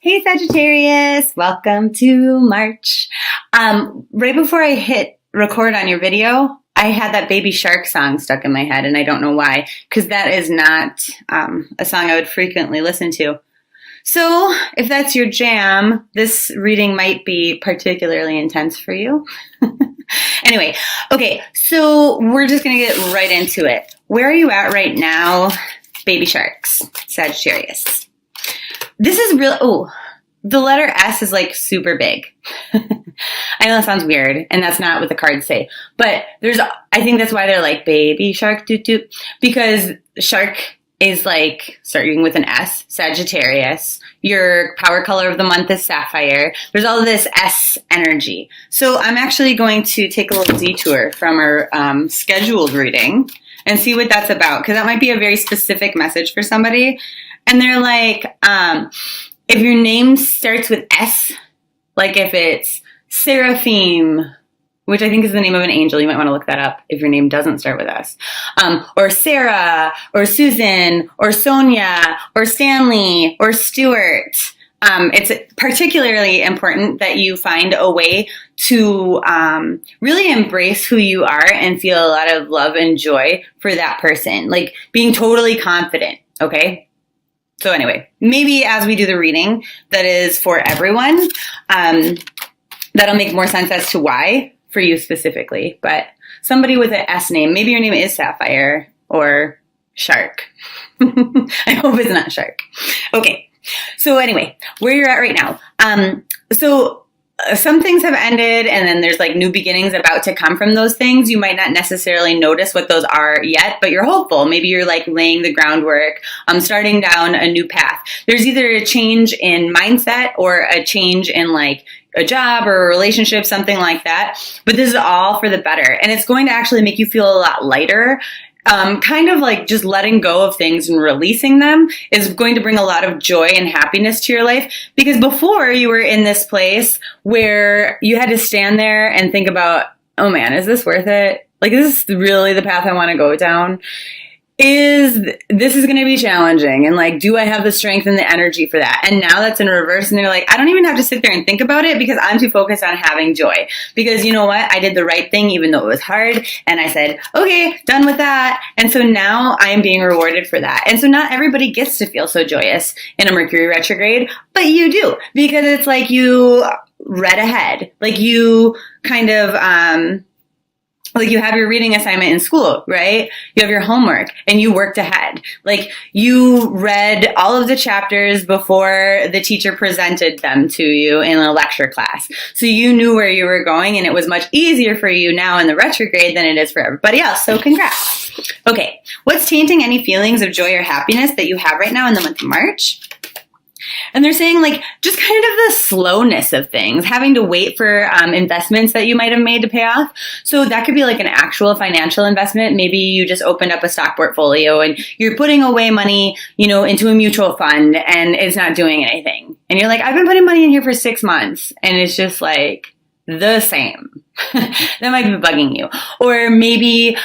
Hey Sagittarius, welcome to March. Right before I hit record on your video, I had that Baby Shark song stuck in my head, and I don't know why, because that is not a song I would frequently listen to. So if that's your jam, this reading might be particularly intense for you. Anyway, okay, so we're just going to get right into it. Where are you at right now, baby sharks, Sagittarius? This is real. Oh, the letter S is like super big. I know that sounds weird, and that's not what the cards say. But I think that's why they're like baby shark doot doot, because shark is like starting with an S, Sagittarius. Your power color of the month is sapphire. There's all this S energy. So I'm actually going to take a little detour from our scheduled reading and see what that's about, because that might be a very specific message for somebody. And they're like, if your name starts with S, like if it's Seraphim, which I think is the name of an angel, you might want to look that up if your name doesn't start with S, or Sarah, or Susan, or Sonia, or Stanley, or Stuart. It's particularly important that you find a way to really embrace who you are and feel a lot of love and joy for that person, like being totally confident, okay? So anyway, maybe as we do the reading that is for everyone, that'll make more sense as to why for you specifically. But somebody with an S name, maybe your name is Sapphire or Shark. I hope it's not Shark. Okay. So anyway, where you're at right now. Some things have ended, and then there's like new beginnings about to come from those things. You might not necessarily notice what those are yet, but you're hopeful. Maybe you're like laying the groundwork, starting down a new path. There's either a change in mindset or a change in like a job or a relationship, something like that. But this is all for the better. And it's going to actually make you feel a lot lighter. Kind of like just letting go of things and releasing them is going to bring a lot of joy and happiness to your life. Because before you were in this place where you had to stand there and think about, oh man, is this worth it? Like, is this really the path I want to go down? This is going to be challenging, and like, do I have the strength and the energy for that? And now that's in reverse, and they're like, I don't even have to sit there and think about it because I'm too focused on having joy. Because you know what? I did the right thing even though it was hard, and I said, okay, done with that. And so now I am being rewarded for that. And so not everybody gets to feel so joyous in a Mercury retrograde, but you do, because it's like you read ahead. Like you kind of, like you have your reading assignment in school, right? You have your homework and you worked ahead. Like you read all of the chapters before the teacher presented them to you in a lecture class. So you knew where you were going, and it was much easier for you now in the retrograde than it is for everybody else. So congrats. Okay. What's tainting any feelings of joy or happiness that you have right now in the month of March? And they're saying like just kind of the slowness of things, having to wait for investments that you might have made to pay off. So that could be like an actual financial investment. Maybe you just opened up a stock portfolio and you're putting away money, into a mutual fund, and it's not doing anything. And you're like, I've been putting money in here for 6 months, and it's just like the same. That might be bugging you. Or maybe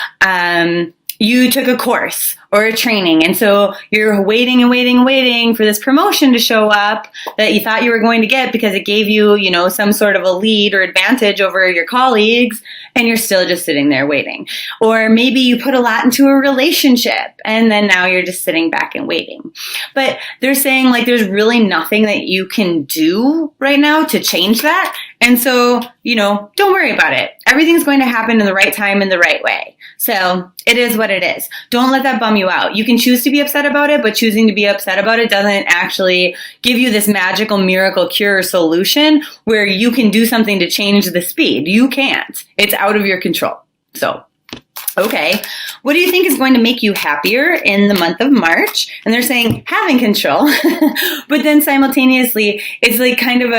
you took a course or a training, and so you're waiting and waiting and waiting for this promotion to show up that you thought you were going to get because it gave you, some sort of a lead or advantage over your colleagues, and you're still just sitting there waiting. Or maybe you put a lot into a relationship, and then now you're just sitting back and waiting. But they're saying like there's really nothing that you can do right now to change that. And so, don't worry about it. Everything's going to happen in the right time in the right way. So it is what it is. Don't let that bum you out. You can choose to be upset about it, but choosing to be upset about it doesn't actually give you this magical miracle cure solution where you can do something to change the speed. You can't. It's out of your control. So, okay. What do you think is going to make you happier in the month of March? And they're saying having control, but then simultaneously it's like kind of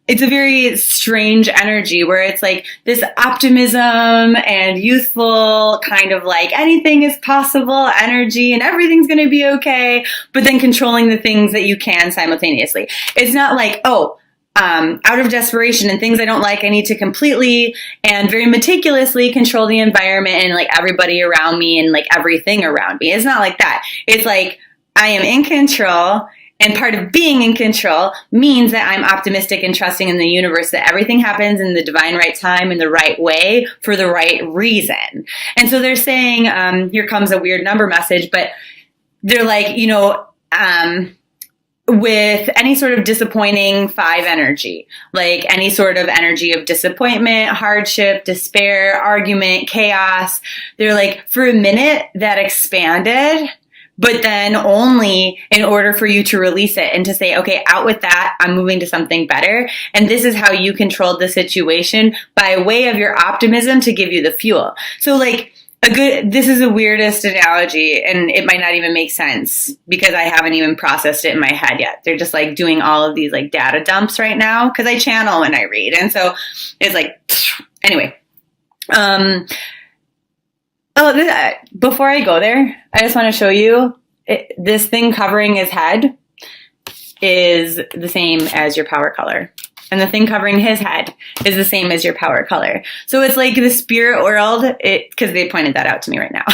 it's a very strange energy where it's like this optimism and youthful kind of like anything is possible energy and everything's going to be okay, but then controlling the things that you can simultaneously. It's not like, out of desperation and things I don't like, I need to completely and very meticulously control the environment and like everybody around me and like everything around me. It's not like that. It's like I am in control And part of being in control means that I'm optimistic and trusting in the universe that everything happens in the divine right time, in the right way, for the right reason. And so they're saying, here comes a weird number message, but they're like, with any sort of disappointing 5 energy, like any sort of energy of disappointment, hardship, despair, argument, chaos, they're like, for a minute that expanded, but then only in order for you to release it and to say, okay, out with that, I'm moving to something better. And this is how you controlled the situation by way of your optimism to give you the fuel. So like, this is the weirdest analogy, and it might not even make sense because I haven't even processed it in my head yet. They're just like doing all of these like data dumps right now because I channel when I read. And so it's like, anyway. Before I go there, I just want to show you this thing covering his head is the same as your power color. And the thing covering his head is the same as your power color. So it's like the spirit world, because they pointed that out to me right now.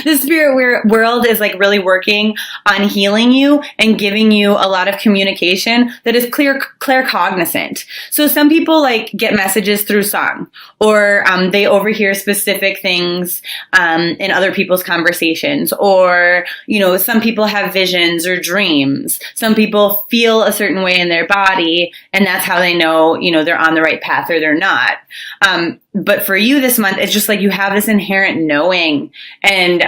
The spirit world is like really working on healing you and giving you a lot of communication that is claircognizant. So some people like get messages through song, or they overhear specific things in other people's conversations, or, some people have visions or dreams. Some people feel a certain way in their body, and that's how they know, they're on the right path or they're not. But for you this month, it's just like you have this inherent knowing. And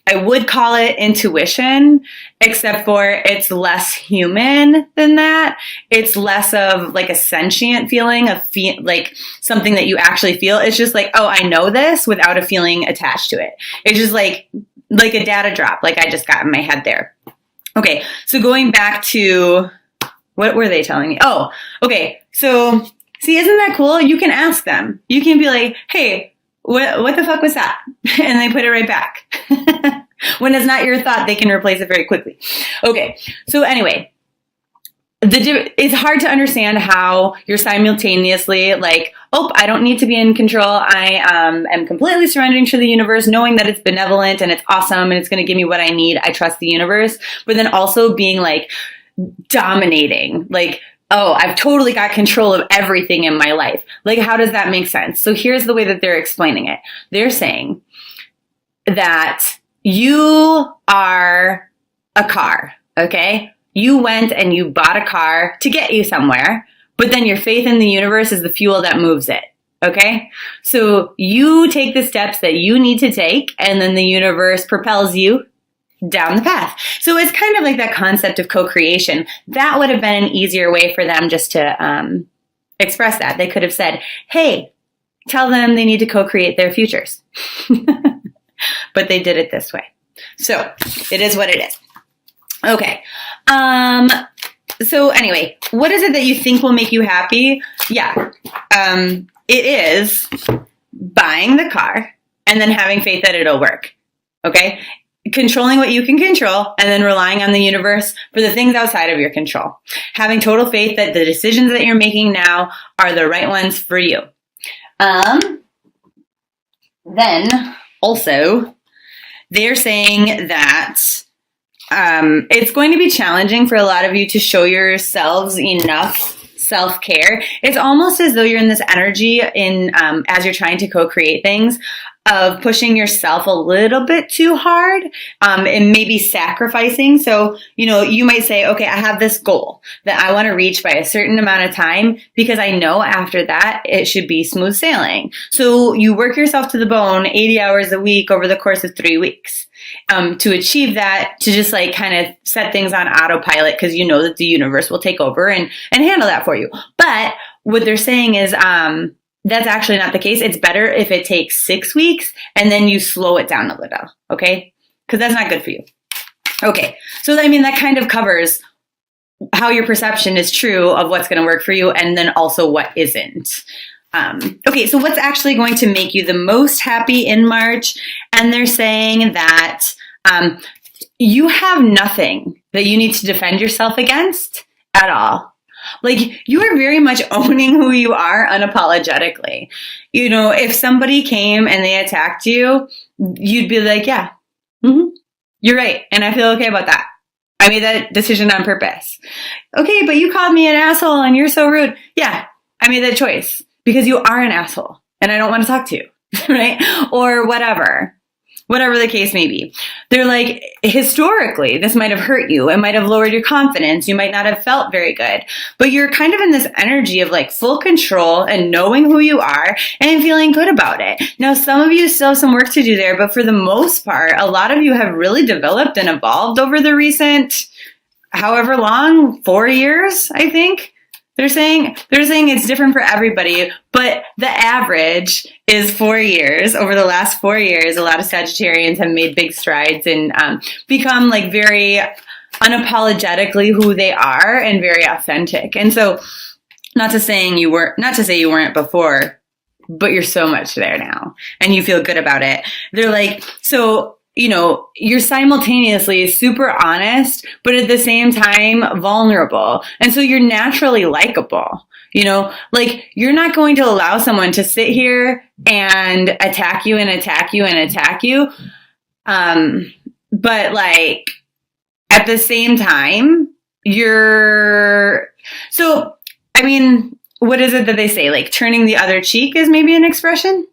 I would call it intuition, except for it's less human than that. It's less of like a sentient feeling, like something that you actually feel. It's just like, oh, I know this without a feeling attached to it. It's just like a data drop, like I just got in my head there. Okay, so going back to... what were they telling me? Oh, okay. So, see, isn't that cool? You can ask them. You can be like, hey, what the fuck was that? And they put it right back. When it's not your thought, they can replace it very quickly. Okay. So anyway, it's hard to understand how you're simultaneously like, oh, I don't need to be in control. I am completely surrendering to the universe, knowing that it's benevolent and it's awesome and it's going to give me what I need. I trust the universe. But then also being like, dominating, like, oh, I've totally got control of everything in my life. Like, how does that make sense? So here's the way that they're explaining it. They're saying that you are a car, okay? You went and you bought a car to get you somewhere, but then your faith in the universe is the fuel that moves it. Okay? So you take the steps that you need to take, and then the universe propels you down the path. So it's kind of like that concept of co-creation. That would have been an easier way for them just to express that. They could have said, hey, tell them they need to co-create their futures. But they did it this way. So it is what it is. Okay. So anyway, what is it that you think will make you happy? Yeah. It is buying the car and then having faith that it'll work. Okay? Controlling what you can control and then relying on the universe for the things outside of your control. Having total faith that the decisions that you're making now are the right ones for you. Then also, they're saying that it's going to be challenging for a lot of you to show yourselves enough self-care. It's almost as though you're in this energy as you're trying to co-create things of pushing yourself a little bit too hard, and maybe sacrificing. So, you might say, okay, I have this goal that I want to reach by a certain amount of time because I know after that it should be smooth sailing. So you work yourself to the bone 80 hours a week over the course of 3 weeks. To achieve that, to just like kind of set things on autopilot because you know that the universe will take over and handle that for you. But what they're saying is, that's actually not the case. It's better if it takes 6 weeks and then you slow it down a little, okay? Because that's not good for you. Okay, so that kind of covers how your perception is true of what's going to work for you and then also what isn't. Okay, so what's actually going to make you the most happy in March? And they're saying that you have nothing that you need to defend yourself against at all. Like, you are very much owning who you are unapologetically. If somebody came and they attacked you, you'd be like, yeah, you're right. And I feel okay about that. I made that decision on purpose. Okay, but you called me an asshole and you're so rude. Yeah, I made that choice because you are an asshole and I don't want to talk to you, right? Or whatever the case may be. They're like, historically, this might have hurt you. It might have lowered your confidence. You might not have felt very good, but you're kind of in this energy of like full control and knowing who you are and feeling good about it. Now, some of you still have some work to do there, but for the most part, a lot of you have really developed and evolved over the recent, however long, 4 years, I think. They're saying it's different for everybody, but the average is 4 years. Over the last 4 years, a lot of Sagittarians have made big strides and become like very unapologetically who they are and very authentic. And so, not to say you weren't before, but you're so much there now, and you feel good about it. They're like, so. You know, you're simultaneously super honest, but at the same time vulnerable. And so you're naturally likable. You know, like you're not going to allow someone to sit here and attack you and attack you and attack you. But like at the same time, what is it that they say? Like turning the other cheek is maybe an expression.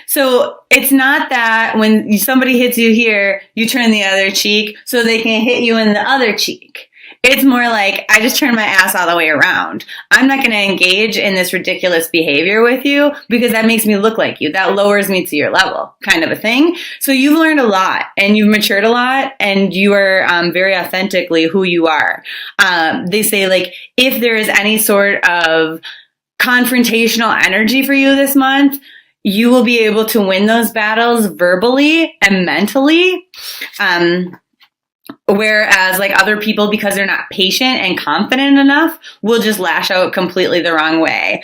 So it's not that when somebody hits you here, you turn the other cheek so they can hit you in the other cheek. It's more like, I just turn my ass all the way around. I'm not going to engage in this ridiculous behavior with you because that makes me look like you. That lowers me to your level, kind of a thing. So you've learned a lot and you've matured a lot and you are very authentically who you are. They say like, if there is any sort of confrontational energy for you this month, you will be able to win those battles verbally and mentally. Whereas like other people, because they're not patient and confident enough, will just lash out completely the wrong way.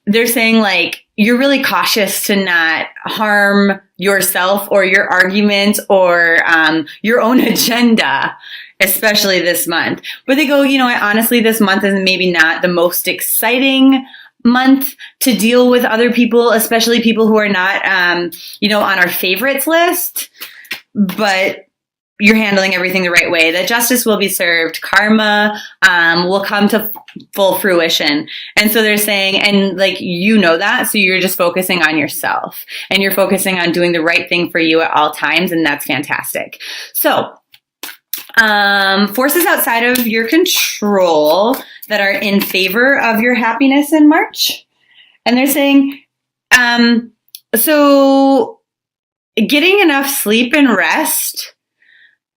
They're saying like, you're really cautious to not harm yourself or your arguments or your own agenda, especially this month. But they go, you know, honestly, this month is maybe not the most exciting month to deal with other people, especially people who are not, on our favorites list, but you're handling everything the right way, that justice will be served, karma will come to full fruition. And so they're saying, and like, you know that, so you're just focusing on yourself and you're focusing on doing the right thing for you at all times. And that's fantastic. So forces outside of your control that are in favor of your happiness in March. And they're saying, so getting enough sleep and rest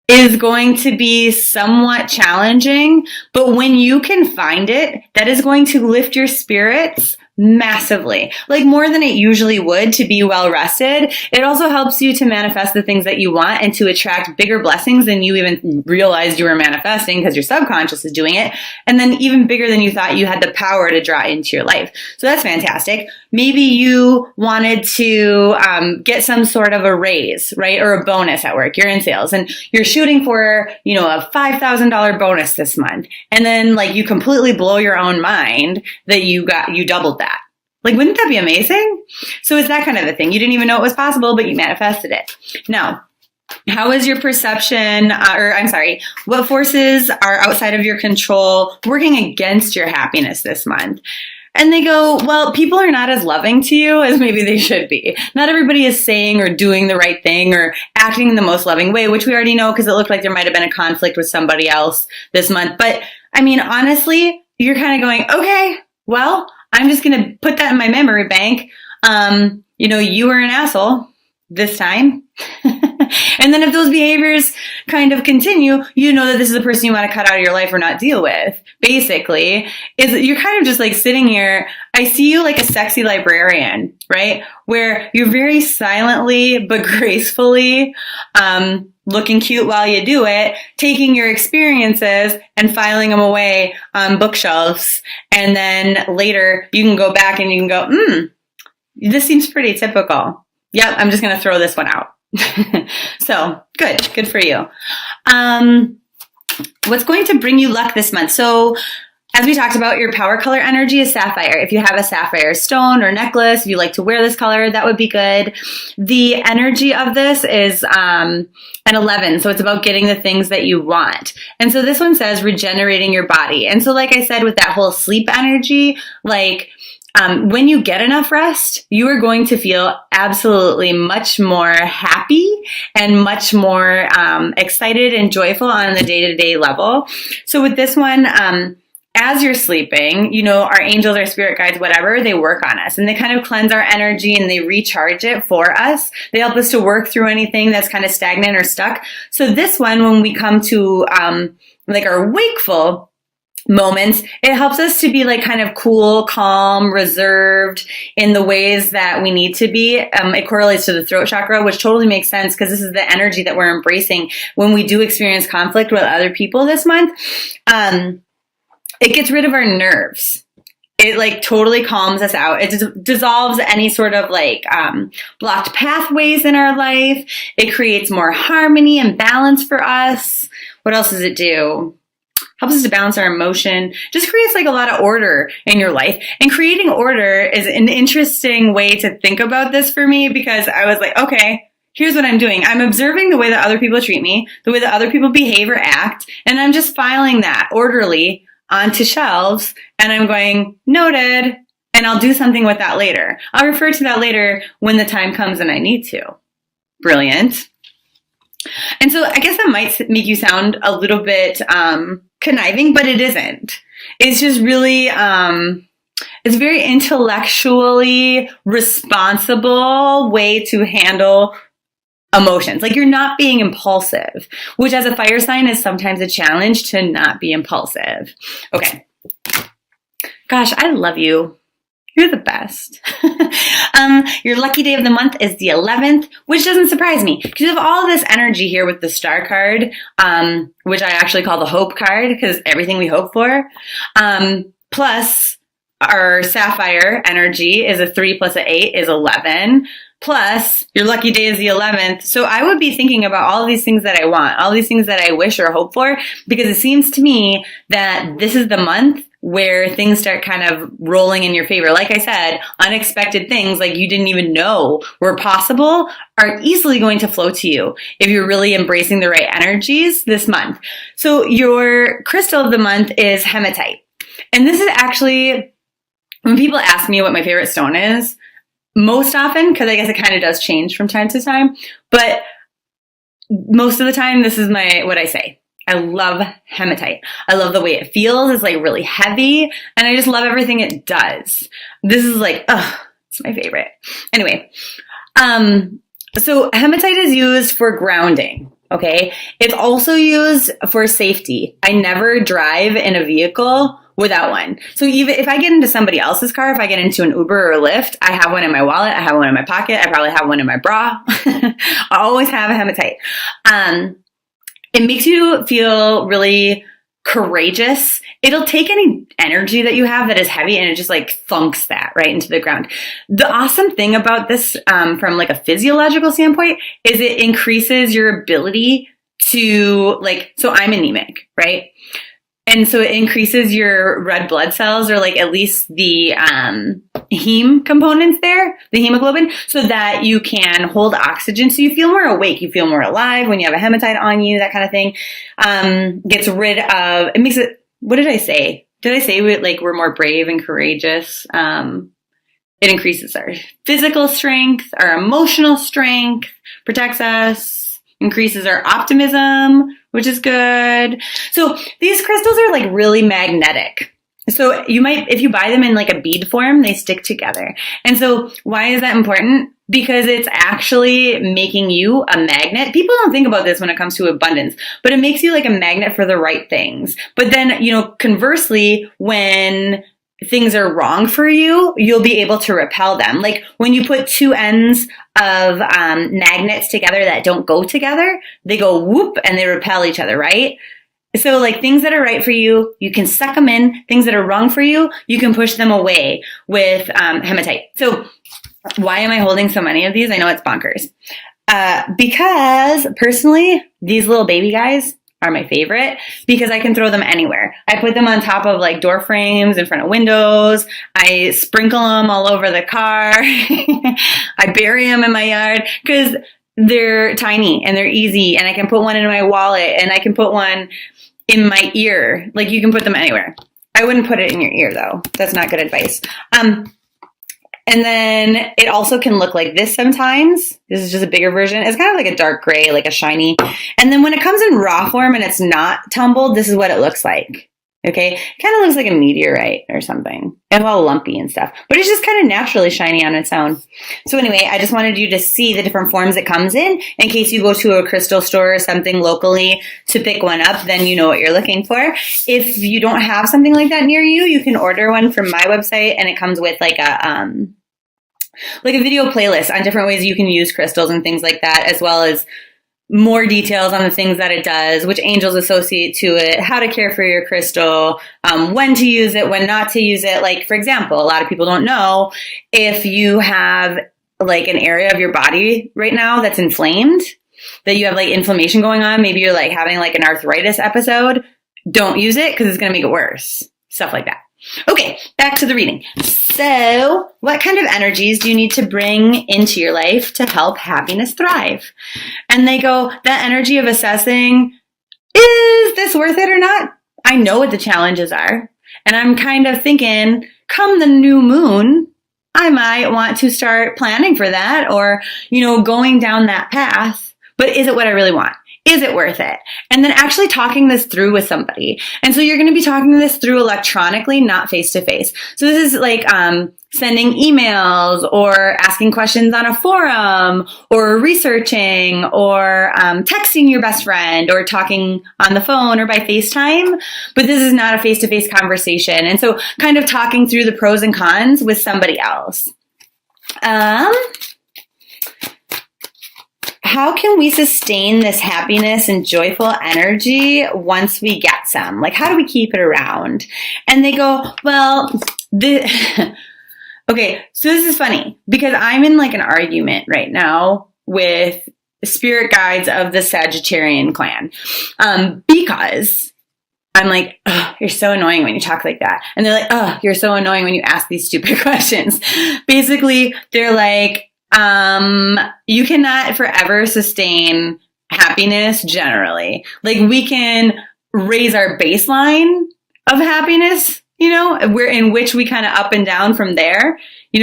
is going to be somewhat challenging, but when you can find it, that is going to lift your spirits massively, like more than it usually would to be well rested. It also helps you to manifest the things that you want and to attract bigger blessings than you even realized you were manifesting because your subconscious is doing it. And then even bigger than you thought you had the power to draw into your life. So that's fantastic. Maybe you wanted to get some sort of a raise, right? Or a bonus at work. You're in sales and you're shooting for, a $5,000 bonus this month. And then like you completely blow your own mind that you doubled that. Like, wouldn't that be amazing? So it's that kind of a thing. You didn't even know it was possible, but you manifested it. Now, how is your perception, what forces are outside of your control working against your happiness this month? And they go, well, people are not as loving to you as maybe they should be. Not everybody is saying or doing the right thing or acting in the most loving way, which we already know because it looked like there might have been a conflict with somebody else this month. But I mean, honestly, you're kind of going, okay, well, I'm just going to put that in my memory bank. You were an asshole this time. And then if those behaviors kind of continue, you know that this is the person you want to cut out of your life or not deal with. Basically, you're kind of just like sitting here. I see you like a sexy librarian, right? Where you're very silently but gracefully looking cute while you do it, taking your experiences and filing them away on bookshelves. And then later you can go back and you can go, this seems pretty typical. Yep, I'm just going to throw this one out. So good for you. What's going to bring you luck this month? So As we talked about, your power color energy is sapphire. If you have a sapphire stone or necklace, if you like to wear this color, that would be good. The energy of this is an 11. So it's about getting the things that you want. And so this one says regenerating your body. And so like I said, with that whole sleep energy, like when you get enough rest, you are going to feel absolutely much more happy and much more excited and joyful on the day-to-day level. So with this one, as you're sleeping, you know, our angels, our spirit guides, whatever, they work on us and they kind of cleanse our energy and they recharge it for us. They help us to work through anything that's kind of stagnant or stuck. So this one, when we come to like our wakeful moments, it helps us to be like kind of cool, calm, reserved in the ways that we need to be. It correlates to the throat chakra, which totally makes sense because this is the energy that we're embracing when we do experience conflict with other people this month. It gets rid of our nerves. It like totally calms us out. It dissolves any sort of like blocked pathways in our life. It creates more harmony and balance for us. What else does it do? Helps us to balance our emotion. Just creates like a lot of order in your life. And creating order is an interesting way to think about this for me because I was like, okay, here's what I'm doing. I'm observing the way that other people treat me, the way that other people behave or act, and I'm just filing that orderly onto shelves, and I'm going, noted, and I'll do something with that later. I'll refer to that later when the time comes and I need to. Brilliant. And so I guess that might make you sound a little bit conniving, but it isn't. It's just really, it's a very intellectually responsible way to handle emotions. Like you're not being impulsive, which as a fire sign is sometimes a challenge to not be impulsive. Okay. Gosh, I love you. You're the best. Your lucky day of the month is the 11th, which doesn't surprise me because you have all this energy here with the star card, which I actually call the hope card because everything we hope for. Plus our sapphire energy is a 3 plus an 8 is 11. Plus, your lucky day is the 11th. So I would be thinking about all these things that I want, all these things that I wish or hope for, because it seems to me that this is the month where things start kind of rolling in your favor. Like I said, unexpected things like you didn't even know were possible are easily going to flow to you if you're really embracing the right energies this month. So your crystal of the month is hematite. And this is actually, when people ask me what my favorite stone is, most often, because I guess it kind of does change from time to time, but most of the time, this is what I say. I love hematite. I love the way it feels. It's like really heavy, and I just love everything it does. This is like, it's my favorite. Anyway, so hematite is used for grounding. Okay. It's also used for safety. I never drive in a vehicle without one. So even if I get into somebody else's car, if I get into an Uber or a Lyft, I have one in my wallet. I have one in my pocket. I probably have one in my bra. I always have a hematite. It makes you feel really courageous. It'll take any energy that you have that is heavy and it just like thunks that right into the ground. The awesome thing about this, from like a physiological standpoint, is it increases your ability to so I'm anemic, right? And so it increases your red blood cells, or like at least the heme components there, the hemoglobin, so that you can hold oxygen. So you feel more awake, you feel more alive when you have a hematite on you, that kind of thing. Gets rid of, it makes it, what did I say? Did I say we're more brave and courageous? It increases our physical strength, our emotional strength, protects us, increases our optimism, which is good. So these crystals are like really magnetic. So you might, if you buy them in like a bead form, they stick together. And so why is that important? Because it's actually making you a magnet. People don't think about this when it comes to abundance, but it makes you like a magnet for the right things. But then, conversely, when things are wrong for you, you'll be able to repel them. Like when you put two ends of magnets together that don't go together, they go whoop and they repel each other, right? So like things that are right for you, you can suck them in. Things that are wrong for you, you can push them away with hematite. So why am I holding so many of these? I know it's bonkers. Because personally, these little baby guys are my favorite because I can throw them anywhere. I put them on top of like door frames, in front of windows. I sprinkle them all over the car. I bury them in my yard because they're tiny and they're easy, and I can put one in my wallet, and I can put one in my ear. Like, you can put them anywhere. I wouldn't put it in your ear though. That's not good advice. And then it also can look like this sometimes. This is just a bigger version. It's kind of like a dark gray, like a shiny. And then when it comes in raw form and it's not tumbled, this is what it looks like. Okay? It kind of looks like a meteorite or something. It's all lumpy and stuff. But it's just kind of naturally shiny on its own. So anyway, I just wanted you to see the different forms it comes in case you go to a crystal store or something locally to pick one up, then you know what you're looking for. If you don't have something like that near you, you can order one from my website, and it comes with like a video playlist on different ways you can use crystals and things like that, as well as more details on the things that it does, which angels associate to it, how to care for your crystal, when to use it, when not to use it. Like, for example, a lot of people don't know if you have like an area of your body right now that's inflamed, that you have like inflammation going on. Maybe you're like having like an arthritis episode. Don't use it because it's going to make it worse. Stuff like that. Okay, back to the reading. So, what kind of energies do you need to bring into your life to help happiness thrive? And they go, that energy of assessing, is this worth it or not? I know what the challenges are. And I'm kind of thinking, come the new moon, I might want to start planning for that or, going down that path. But is it what I really want? Is it worth it? And then actually talking this through with somebody. And so you're going to be talking this through electronically, not face to face. So this is like sending emails or asking questions on a forum or researching or texting your best friend or talking on the phone or by FaceTime. But this is not a face-to-face conversation. And so kind of talking through the pros and cons with somebody else. How can we sustain this happiness and joyful energy once we get some? Like, how do we keep it around? And they go, well, okay, so this is funny because I'm in like an argument right now with spirit guides of the Sagittarian clan. Because I'm like, oh, you're so annoying when you talk like that. And they're like, oh, you're so annoying when you ask these stupid questions. Basically, they're like, you cannot forever sustain happiness generally. Like, we can raise our baseline of happiness, in which we kind of up and down from there.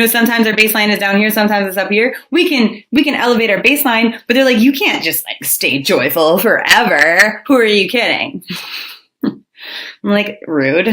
Sometimes our baseline is down here, sometimes it's up here. We can elevate our baseline, but they're like, you can't just like stay joyful forever. Who are you kidding? I'm like, rude.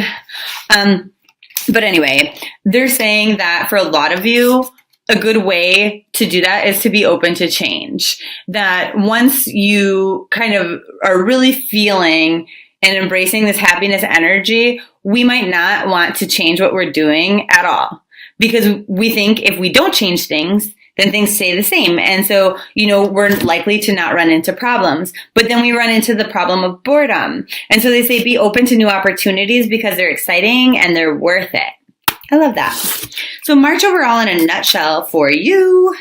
But anyway, they're saying that for a lot of you, a good way to do that is to be open to change. That once you kind of are really feeling and embracing this happiness energy, we might not want to change what we're doing at all. Because we think if we don't change things, then things stay the same. And so, we're likely to not run into problems. But then we run into the problem of boredom. And so they say be open to new opportunities because they're exciting and they're worth it. I love that. So March overall in a nutshell for you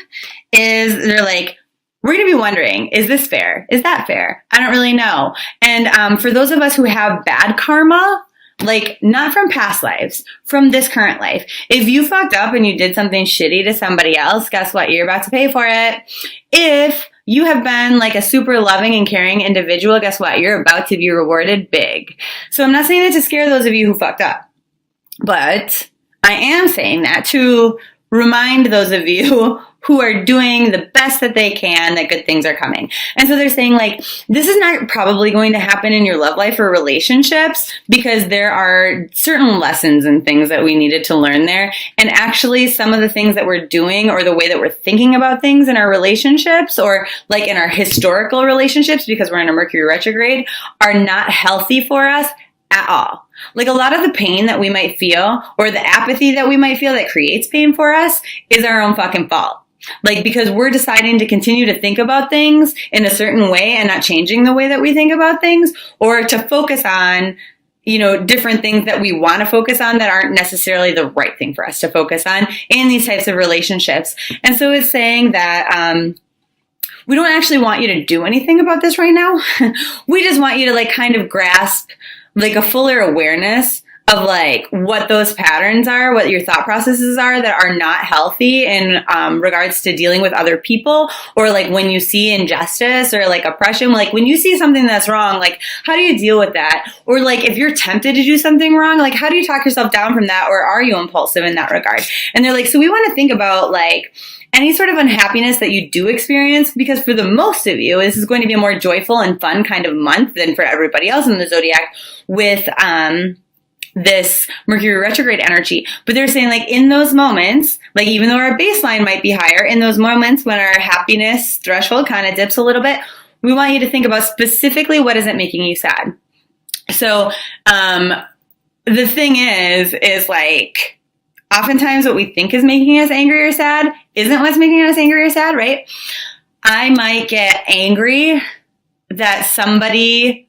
is they're like, we're going to be wondering, is this fair? Is that fair? I don't really know. And for those of us who have bad karma, like not from past lives, from this current life, if you fucked up and you did something shitty to somebody else, guess what? You're about to pay for it. If you have been like a super loving and caring individual, guess what? You're about to be rewarded big. So I'm not saying that to scare those of you who fucked up, but I am saying that to remind those of you who are doing the best that they can that good things are coming. And so they're saying like, this is not probably going to happen in your love life or relationships because there are certain lessons and things that we needed to learn there. And actually some of the things that we're doing or the way that we're thinking about things in our relationships or like in our historical relationships, because we're in a Mercury retrograde, are not healthy for us at all. Like a lot of the pain that we might feel or the apathy that we might feel that creates pain for us is our own fucking fault. Like, because we're deciding to continue to think about things in a certain way and not changing the way that we think about things, or to focus on, different things that we want to focus on that aren't necessarily the right thing for us to focus on in these types of relationships. And so it's saying that, we don't actually want you to do anything about this right now. We just want you to like kind of grasp like a fuller awareness of like what those patterns are, what your thought processes are that are not healthy in regards to dealing with other people, or like when you see injustice or like oppression, like when you see something that's wrong, like how do you deal with that? Or like if you're tempted to do something wrong, like how do you talk yourself down from that? Or are you impulsive in that regard? And they're like, so we want to think about like any sort of unhappiness that you do experience, because for the most of you, this is going to be a more joyful and fun kind of month than for everybody else in the zodiac with, this Mercury retrograde energy. But they're saying like in those moments, like even though our baseline might be higher, in those moments when our happiness threshold kind of dips a little bit, we want you to think about specifically what isn't making you sad. So the thing is like oftentimes what we think is making us angry or sad isn't what's making us angry or sad, right? I might get angry that somebody,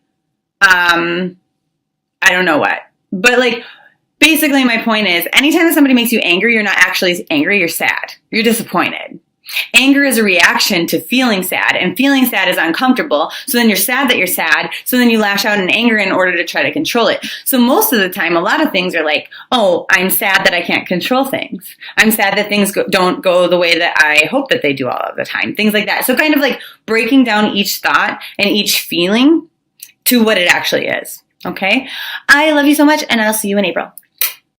I don't know what. But like, basically my point is anytime that somebody makes you angry, you're not actually angry, you're sad. You're disappointed. Anger is a reaction to feeling sad, and feeling sad is uncomfortable. So then you're sad that you're sad. So then you lash out in anger in order to try to control it. So most of the time, a lot of things are like, oh, I'm sad that I can't control things. I'm sad that things don't go the way that I hope that they do all of the time. Things like that. So kind of like breaking down each thought and each feeling to what it actually is. Okay. I love you so much, and I'll see you in April.